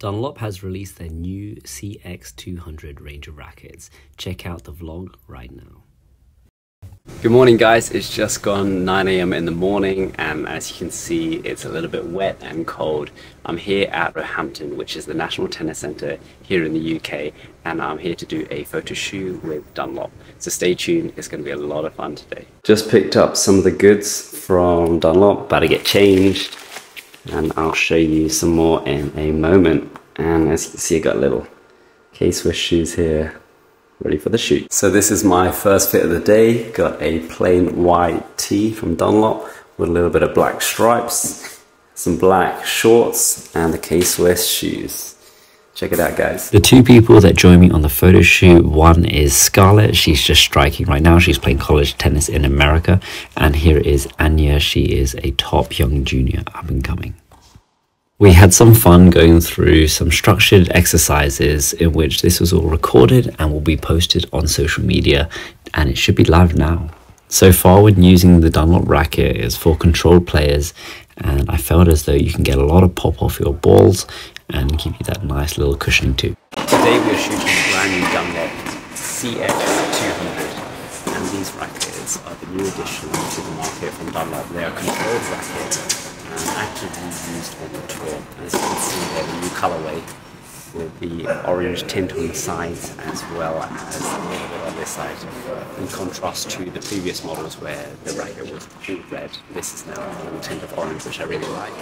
Dunlop has released their new CX200 range of rackets. Check out the vlog right now. Good morning guys, it's just gone 9 AM in the morning and as you can see it's a little bit wet and cold. I'm here at Roehampton, which is the National Tennis Centre here in the UK, and I'm here to do a photo shoot with Dunlop. So stay tuned, it's going to be a lot of fun today. Just picked up some of the goods from Dunlop, about to get changed, and I'll show you some more in a moment. And as you can see, I got a little K-Swiss shoes here, ready for the shoot. So this is my first fit of the day. Got a plain white tee from Dunlop with a little bit of black stripes, some black shorts, and the K-Swiss shoes. Check it out, guys. The two people that join me on the photo shoot, one is Scarlett. She's just striking right now. She's playing college tennis in America. And here is Anya. She is a top young junior, up and coming. We had some fun going through some structured exercises in which this was all recorded and will be posted on social media, and it should be live now. So far when using the Dunlop racket is for controlled players, and I felt as though you can get a lot of pop off your balls and give you that nice little cushioning too. Today we are shooting a brand new Dunlop CX200, and these rackets are the new addition to the market from Dunlop. They are controlled rackets and actively used on the tour. As you can see, they're the new colorway with the orange tint on the sides as well as a little bit on this side, in contrast to the previous models where the racket was all red. This is now a tint of orange, which I really like.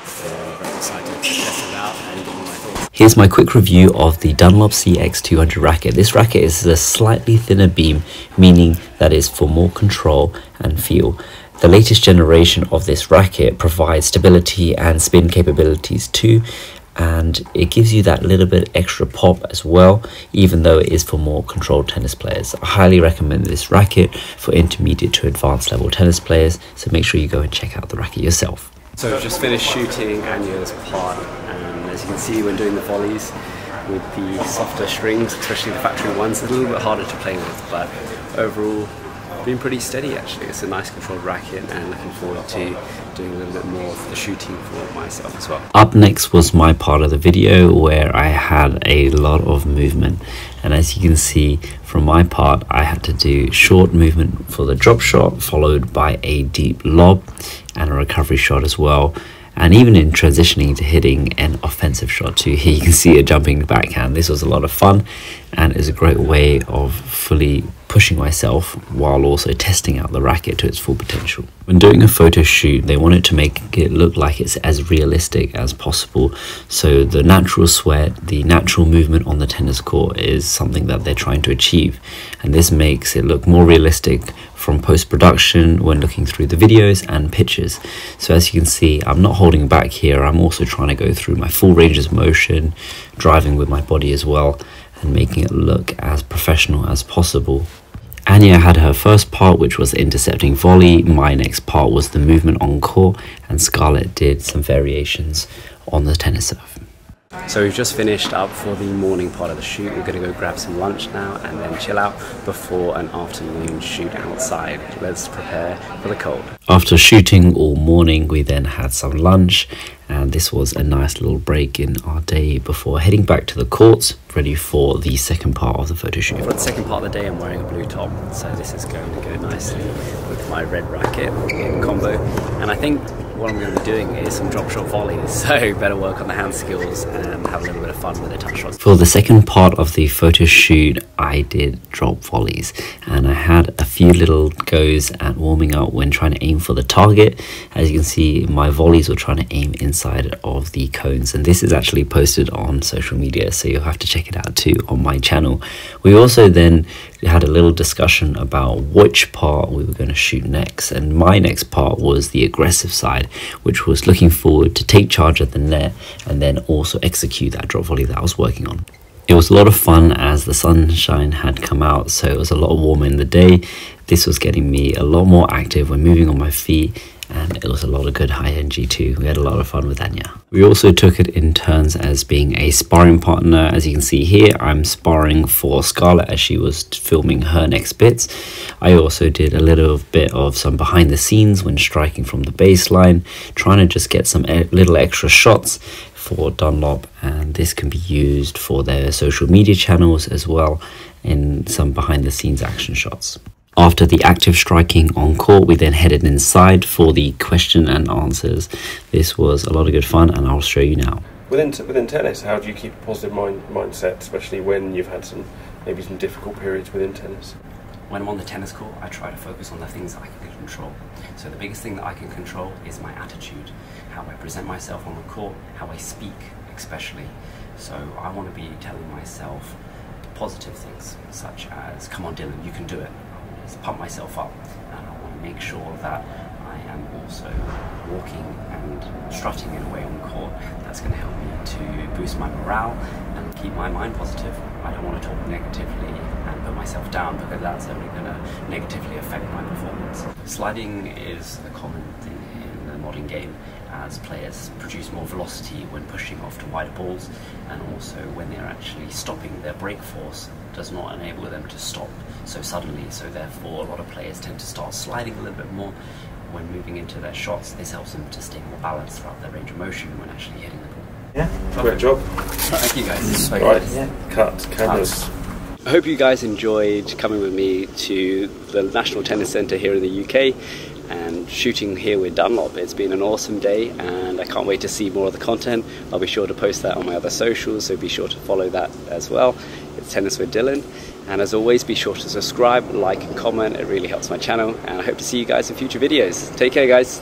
So I'm very excited to test it out and give you my thoughts. Here's my quick review of the Dunlop CX200 racket. This racket is a slightly thinner beam, meaning that is for more control and feel. The latest generation of this racket provides stability and spin capabilities too, and it gives you that little bit extra pop as well, even though it is for more controlled tennis players. I highly recommend this racket for intermediate to advanced level tennis players, so make sure you go and check out the racket yourself. So I've just finished shooting Anya's part, and as you can see when doing the volleys with the softer strings, especially the factory ones, it's a little bit harder to play with, but overall been pretty steady actually. It's a nice controlled racket and looking forward to doing a little bit more of the shooting for myself as well. Up next was my part of the video where I had a lot of movement, and as you can see from my part I had to do short movement for the drop shot followed by a deep lob and a recovery shot as well, and even in transitioning to hitting an offensive shot too. Here you can see a jumping backhand. This was a lot of fun and is a great way of fully pushing myself while also testing out the racket to its full potential. When doing a photo shoot, they wanted to make it look like it's as realistic as possible, so the natural sweat, the natural movement on the tennis court is something that they're trying to achieve, and this makes it look more realistic from post-production when looking through the videos and pictures. So as you can see, I'm not holding back here. I'm also trying to go through my full range of motion, driving with my body as well, and making it look as professional as possible. Anya had her first part, which was intercepting volley. My next part was the movement on court, and Scarlett did some variations on the tennis serve. So we've just finished up for the morning part of the shoot. We're going to go grab some lunch now and then chill out before an afternoon shoot outside. Let's prepare for the cold. After shooting all morning, we then had some lunch, and this was a nice little break in our day before heading back to the courts, ready for the second part of the photo shoot. For the second part of the day, I'm wearing a blue top, so this is going to go nicely with my red racket in combo. And I think what I'm going to be doing is some drop shot volleys, so better work on the hand skills and have a little bit of fun with the touch shots. For the second part of the photo shoot, I did drop volleys, and I had a few little goes at warming up when trying to aim for the target. As you can see, my volleys were trying to aim inside of the cones, and this is actually posted on social media, so you'll have to check it out too on my channel. We also then had a little discussion about which part we were going to shoot next, and my next part was the aggressive side, which was looking forward to take charge of the net and then also execute that drop volley that I was working on. It was a lot of fun as the sunshine had come out, so it was a lot warmer in the day. This was getting me a lot more active when moving on my feet, and it was a lot of good high energy too. We had a lot of fun with Anya. We also took it in turns as being a sparring partner. As you can see here, I'm sparring for Scarlett as she was filming her next bits. I also did a little bit of some behind the scenes when striking from the baseline, trying to just get some little extra shots for Dunlop, and this can be used for their social media channels as well in some behind the scenes action shots. After the active striking on court, we then headed inside for the question and answers. This was a lot of good fun, and I'll show you now. Within tennis, how do you keep a positive mindset, especially when you've had maybe some difficult periods within tennis? When I'm on the tennis court, I try to focus on the things that I can control. So the biggest thing that I can control is my attitude, how I present myself on the court, how I speak especially. So I want to be telling myself positive things, such as, come on Dylan, you can do it. I want to pump myself up, and I want to make sure that I am also walking and strutting in a way on the court that's going to help me to boost my morale and keep my mind positive. I don't want to talk negatively and put myself down, because that's only going to negatively affect my performance. Sliding is a common thing in the modern game, as players produce more velocity when pushing off to wider balls, and also when they're actually stopping, their brake force does not enable them to stop so suddenly, so therefore a lot of players tend to start sliding a little bit more when moving into their shots. This helps them to stay more balanced throughout their range of motion when actually hitting the ball. Yeah, great job. Thank you guys. This is so right, good. cut cameras. I hope you guys enjoyed coming with me to the National Tennis Centre here in the UK and shooting here with Dunlop. It's been an awesome day, and I can't wait to see more of the content. I'll be sure to post that on my other socials, so be sure to follow that as well. It's Tennis with Dylan, and as always, be sure to subscribe, like and comment. It really helps my channel, and I hope to see you guys in future videos. Take care, guys.